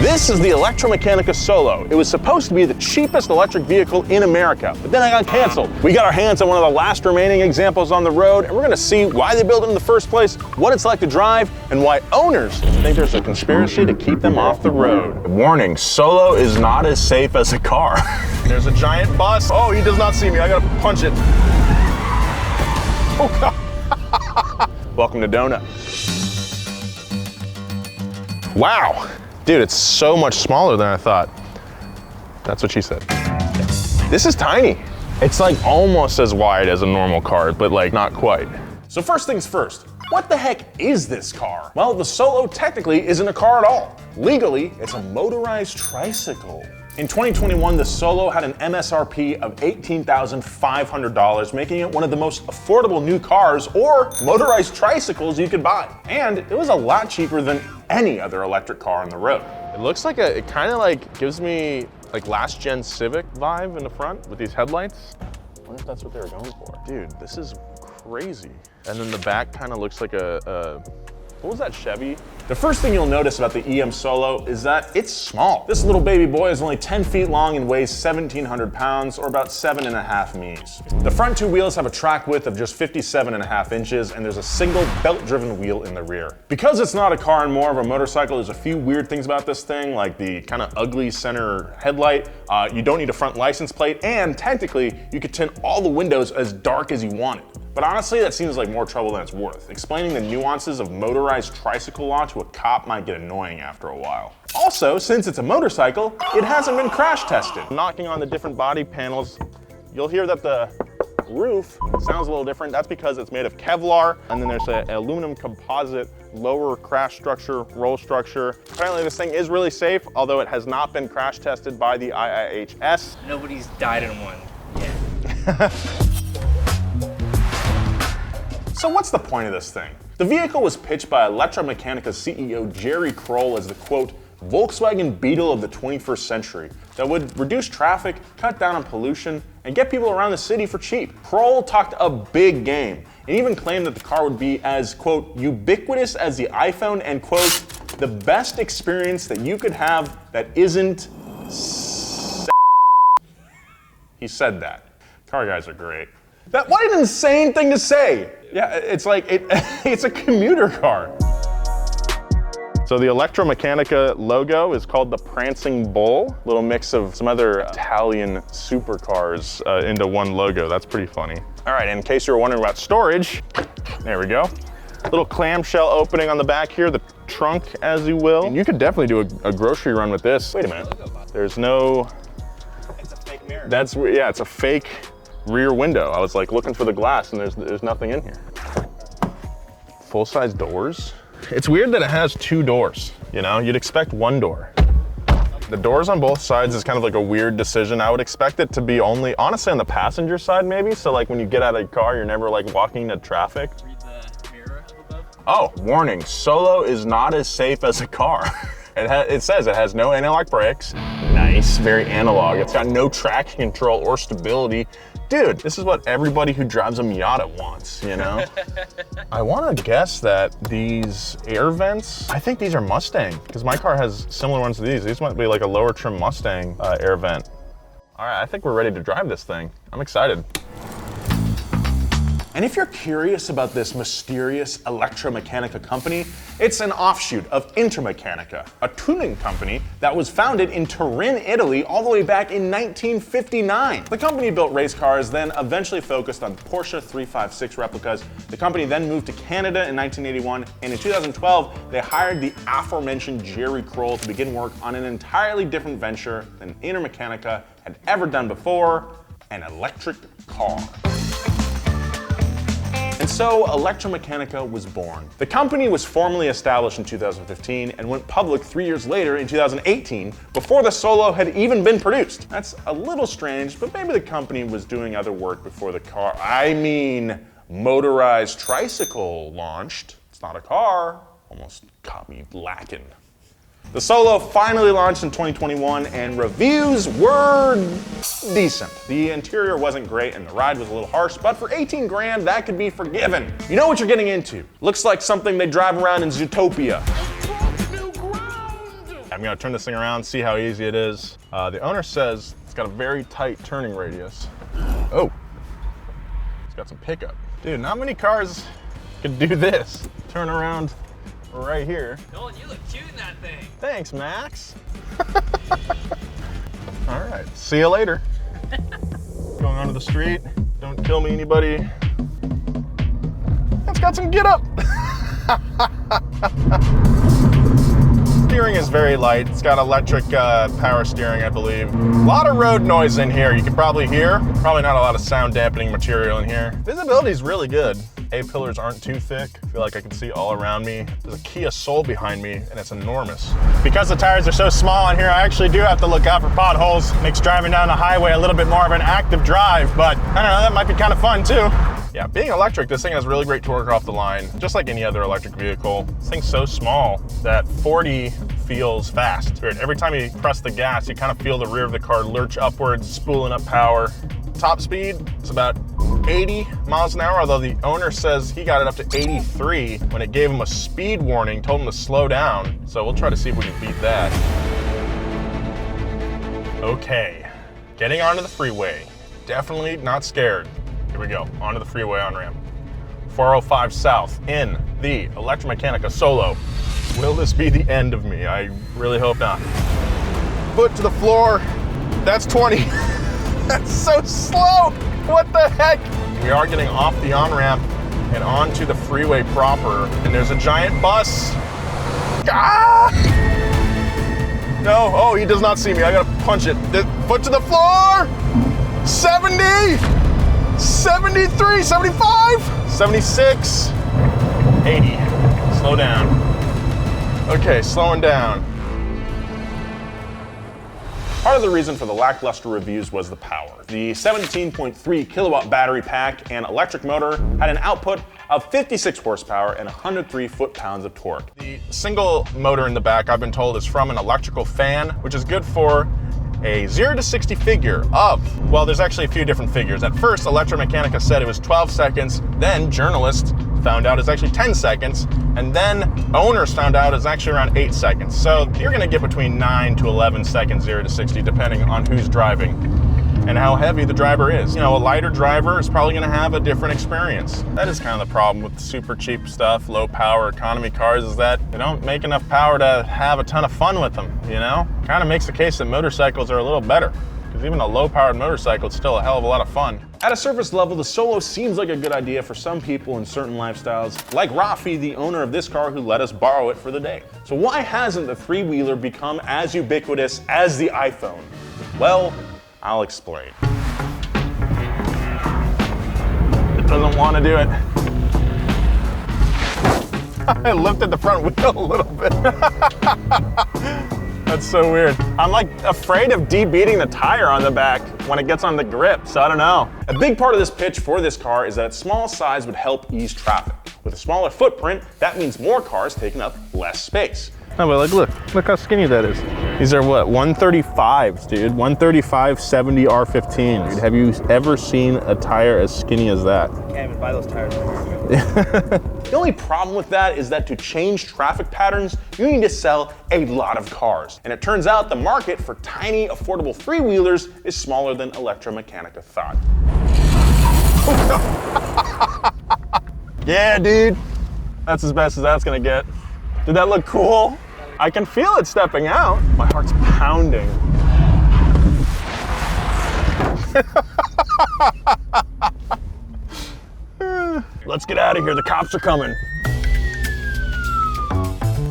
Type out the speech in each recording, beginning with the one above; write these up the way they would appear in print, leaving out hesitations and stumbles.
This is the ElectraMeccanica Solo. It was supposed to be the cheapest electric vehicle in America, but then it got canceled. We got our hands on one of the last remaining examples on the road, and we're gonna see why they built it in the first place, what it's like to drive, and why owners think there's a conspiracy to keep them off the road. Warning, Solo is not as safe as a car. There's a giant bus. Oh, he does not see me. I gotta punch it. Oh, God. Welcome to Donut. Wow. Dude, it's so much smaller than I thought. That's what she said. This is tiny. It's like almost as wide as a normal car, but like not quite. So first things first, what the heck is this car? Well, the Solo technically isn't a car at all. Legally, it's a motorized tricycle. In 2021, the Solo had an MSRP of $18,500, making it one of the most affordable new cars or motorized tricycles you could buy. And it was a lot cheaper than any other electric car on the road. It looks like it kind of like gives me like last gen Civic vibe in the front with these headlights. I wonder if that's what they were going for. Dude, this is crazy. And then the back kind of looks like what was that Chevy? The first thing you'll notice about the EM Solo is that it's small. This little baby boy is only 10 feet long and weighs 1,700 pounds, or about 7.5 me's. The front two wheels have a track width of just 57.5 inches, and there's a single belt-driven wheel in the rear. Because it's not a car and more of a motorcycle, there's a few weird things about this thing, like the kind of ugly center headlight. You don't need a front license plate, and technically, you could tint all the windows as dark as you wanted. But honestly, that seems like more trouble than it's worth. Explaining the nuances of motorized tricycle law to a cop might get annoying after a while. Also, since it's a motorcycle, it hasn't been crash tested. Knocking on the different body panels, you'll hear that the roof sounds a little different. That's because it's made of Kevlar, and then there's an aluminum composite lower crash structure, roll structure. Apparently this thing is really safe, although it has not been crash tested by the IIHS. Nobody's died in one yet. So what's the point of this thing? The vehicle was pitched by ElectraMeccanica CEO Jerry Kroll as the, quote, Volkswagen Beetle of the 21st century that would reduce traffic, cut down on pollution, and get people around the city for cheap. Kroll talked a big game and even claimed that the car would be as, quote, ubiquitous as the iPhone and, quote, the best experience that you could have that isn't He said that. Car guys are great. What an insane thing to say. Yeah, it's like, it's a commuter car. So the ElectraMeccanica logo is called the Prancing Bull, little mix of some other Italian supercars into one logo. That's pretty funny. All right, in case you were wondering about storage, there we go. Little clamshell opening on the back here, the trunk, as you will. You could definitely do a grocery run with this. Wait a minute, there's no... It's a fake mirror. Yeah, it's a fake rear window. I was like looking for the glass and there's nothing in here. Full-size doors. It's weird that it has two doors, you know? You'd expect one door. The doors on both sides is kind of like a weird decision. I would expect it to be only, honestly, on the passenger side maybe, so like when you get out of your car, you're never like walking into traffic. Read the mirror up above. Oh, warning, Solo is not as safe as a car. It says it has no anti-lock brakes. Nice, very analog. It's got no traction control or stability. Dude, this is what everybody who drives a Miata wants, you know? I want to guess that these air vents, I think these are Mustang, because my car has similar ones to these. These might be like a lower trim Mustang air vent. All right, I think we're ready to drive this thing. I'm excited. And if you're curious about this mysterious ElectraMeccanica company, it's an offshoot of Intermeccanica, a tuning company that was founded in Turin, Italy, all the way back in 1959. The company built race cars, then eventually focused on Porsche 356 replicas. The company then moved to Canada in 1981, and in 2012, they hired the aforementioned Jerry Kroll to begin work on an entirely different venture than Intermeccanica had ever done before, an electric car. And so ElectraMeccanica was born. The company was formally established in 2015 and went public 3 years later in 2018, before the Solo had even been produced. That's a little strange, but maybe the company was doing other work before the car, motorized tricycle launched. It's not a car, almost caught me lacking. The Solo finally launched in 2021 and reviews were decent. The interior wasn't great and the ride was a little harsh, but for 18 grand, that could be forgiven. You know what you're getting into. Looks like something they drive around in Zootopia. I'm gonna turn this thing around, see how easy it is. The owner says it's got a very tight turning radius. Oh, it's got some pickup. Dude, not many cars can do this. Turn around right here. Nolan, you look cute in that thing. Thanks, Max. All right, see you later. Going onto the street, don't kill me, anybody. It's got some get up. Steering is very light. It's got electric power steering, I believe. A lot of road noise in here, you can probably hear. Probably not a lot of sound dampening material in here. Visibility is really good. A-pillars aren't too thick. I feel like I can see all around me. There's a Kia Soul behind me, and it's enormous. Because the tires are so small on here, I actually do have to look out for potholes. Makes driving down the highway a little bit more of an active drive, but I don't know, that might be kind of fun too. Yeah, being electric, this thing has really great torque off the line, just like any other electric vehicle. This thing's so small that 40 feels fast. Every time you press the gas, you kind of feel the rear of the car lurch upwards, spooling up power. Top speed is about 80 miles an hour, although the owner says he got it up to 83 when it gave him a speed warning, told him to slow down. So we'll try to see if we can beat that. Okay, getting onto the freeway. Definitely not scared. Here we go, onto the freeway on-ramp. 405 south in the ElectraMeccanica Solo. Will this be the end of me? I really hope not. Foot to the floor, that's 20. That's so slow, what the heck? We are getting off the on-ramp and onto the freeway proper, and there's a giant bus. Ah! No, oh, he does not see me, I gotta punch it. Foot to the floor, 70, 73, 75, 76, 80, slow down. Okay, slowing down. Part of the reason for the lackluster reviews was the power. The 17.3 kilowatt battery pack and electric motor had an output of 56 horsepower and 103 foot-pounds of torque. The single motor in the back, I've been told, is from an electrical fan, which is good for a 0 to 60 figure of, well, there's actually a few different figures. At first, ElectraMeccanica said it was 12 seconds, then journalists found out it's actually 10 seconds, and then owners found out it's actually around 8 seconds. So you're gonna get between 9 to 11 seconds 0 to 60, depending on who's driving and how heavy the driver is. You know, a lighter driver is probably gonna have a different experience. That is kind of the problem with super cheap stuff, low power economy cars, is that they don't make enough power to have a ton of fun with them, you know? Kind of makes the case that motorcycles are a little better, because even a low-powered motorcycle is still a hell of a lot of fun. At a surface level, the Solo seems like a good idea for some people in certain lifestyles, like Rafi, the owner of this car, who let us borrow it for the day. So why hasn't the three-wheeler become as ubiquitous as the iPhone? Well, I'll explain. It doesn't want to do it. I lifted the front wheel a little bit. That's so weird. I'm like afraid of de-beating the tire on the back when it gets on the grip, so I don't know. A big part of this pitch for this car is that its small size would help ease traffic. With a smaller footprint, that means more cars taking up less space. Oh, but look how skinny that is. These are what, 135s, dude. 135 70 R15. Dude, have you ever seen a tire as skinny as that? Can't even buy those tires. The only problem with that is that to change traffic patterns, you need to sell a lot of cars. And it turns out the market for tiny, affordable three-wheelers is smaller than ElectraMeccanica thought. Yeah, dude. That's as best as that's gonna get. Did that look cool? I can feel it stepping out. My heart's pounding. Let's get out of here, the cops are coming.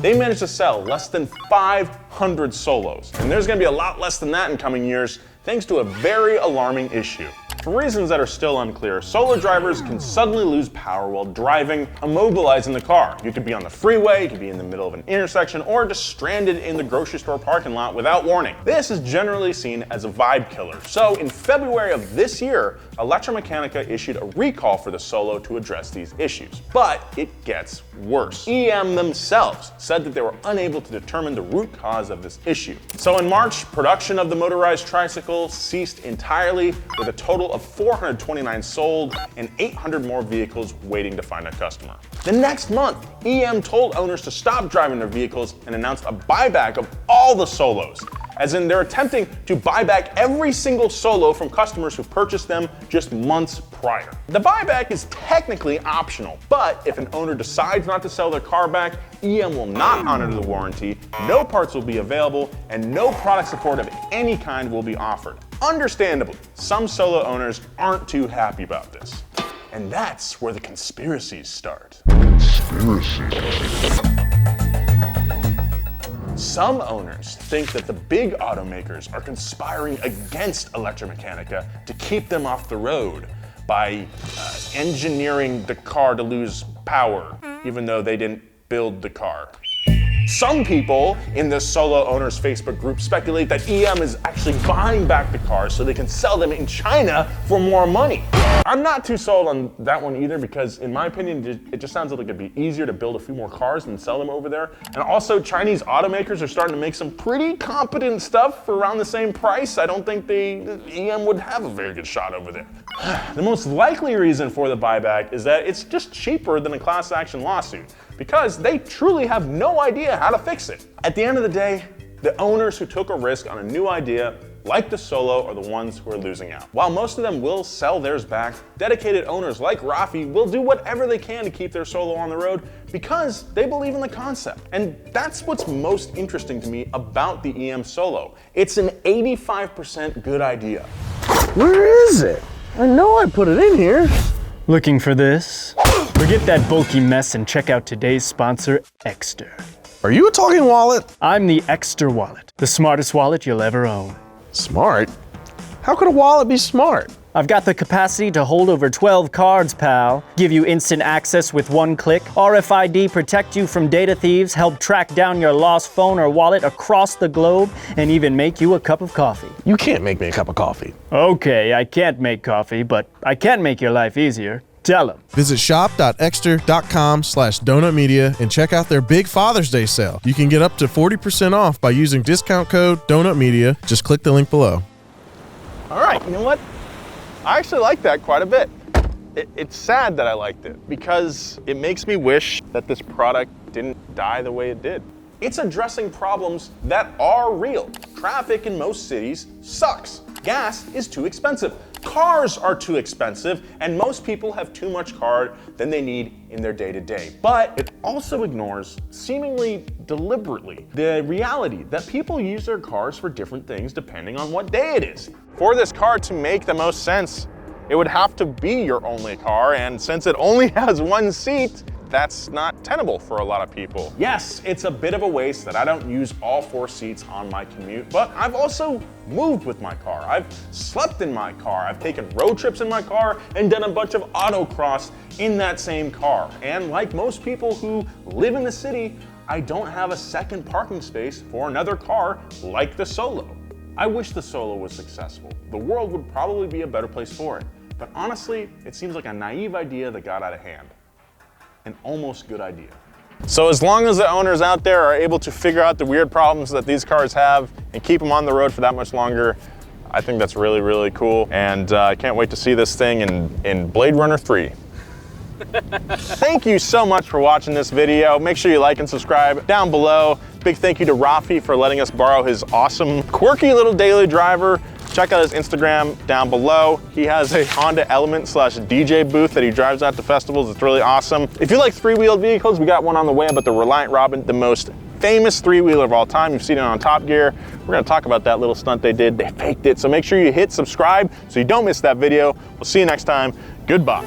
They managed to sell less than 500 Solos, and there's gonna be a lot less than that in coming years, thanks to a very alarming issue. For reasons that are still unclear, Solo drivers can suddenly lose power while driving, immobilizing the car. You could be on the freeway, you could be in the middle of an intersection, or just stranded in the grocery store parking lot without warning. This is generally seen as a vibe killer. So in February of this year, ElectraMeccanica issued a recall for the Solo to address these issues. But it gets worse. EM themselves said that they were unable to determine the root cause of this issue. So in March, production of the motorized tricycle ceased entirely, with a total total of 429 sold and 800 more vehicles waiting to find a customer. The next month, EM told owners to stop driving their vehicles and announced a buyback of all the Solos. As in, they're attempting to buy back every single Solo from customers who purchased them just months prior. The buyback is technically optional, but if an owner decides not to sell their car back, EM will not honor the warranty, no parts will be available, and no product support of any kind will be offered. Understandably, some Solo owners aren't too happy about this. And that's where the conspiracies start. Some owners think that the big automakers are conspiring against ElectraMeccanica to keep them off the road by engineering the car to lose power, even though they didn't build the car. Some people in the Solo owners Facebook group speculate that EM is actually buying back the cars so they can sell them in China for more money. I'm not too sold on that one either, because in my opinion, it just sounds like it'd be easier to build a few more cars than sell them over there. And also, Chinese automakers are starting to make some pretty competent stuff for around the same price. I don't think EM would have a very good shot over there. The most likely reason for the buyback is that it's just cheaper than a class action lawsuit, because they truly have no idea how to fix it. At the end of the day, the owners who took a risk on a new idea, like the Solo, are the ones who are losing out. While most of them will sell theirs back, dedicated owners like Rafi will do whatever they can to keep their Solo on the road because they believe in the concept. And that's what's most interesting to me about the EM Solo. It's an 85% good idea. Where is it? I know I put it in here. Looking for this? Forget that bulky mess and check out today's sponsor, Exter. Are you a talking wallet? I'm the Exter wallet, the smartest wallet you'll ever own. Smart? How could a wallet be smart? I've got the capacity to hold over 12 cards, pal. Give you instant access with one click, RFID protect you from data thieves, help track down your lost phone or wallet across the globe, and even make you a cup of coffee. You can't make me a cup of coffee. Okay, I can't make coffee, but I can make your life easier. Tell them. Visit shop.exter.com/donutmedia and check out their big Father's Day sale. You can get up to 40% off by using discount code DONUTMedia. Just click the link below. All right, you know what? I actually like that quite a bit. It's sad that I liked it because it makes me wish that this product didn't die the way it did. It's addressing problems that are real. Traffic in most cities sucks. Gas is too expensive. Cars are too expensive, and most people have too much car than they need in their day-to-day. But it also ignores, seemingly deliberately, the reality that people use their cars for different things depending on what day it is. For this car to make the most sense, it would have to be your only car, and since it only has one seat, that's not tenable for a lot of people. Yes, it's a bit of a waste that I don't use all 4 seats on my commute, but I've also moved with my car. I've slept in my car. I've taken road trips in my car and done a bunch of autocross in that same car. And like most people who live in the city, I don't have a second parking space for another car like the Solo. I wish the Solo was successful. The world would probably be a better place for it. But honestly, it seems like a naive idea that got out of hand. An almost good idea. So as long as the owners out there are able to figure out the weird problems that these cars have and keep them on the road for that much longer, I think that's really, really cool. And I can't wait to see this thing in Blade Runner 3. Thank you so much for watching this video. Make sure you like and subscribe down below. Big thank you to Rafi for letting us borrow his awesome, quirky little daily driver. Check out his Instagram down below. He has a Honda Element /DJ booth that he drives out to festivals. It's really awesome. If you like 3-wheeled vehicles, we got one on the way about the Reliant Robin, the most famous 3-wheeler of all time. You've seen it on Top Gear. We're gonna talk about that little stunt they did. They faked it. So make sure you hit subscribe so you don't miss that video. We'll see you next time. Goodbye.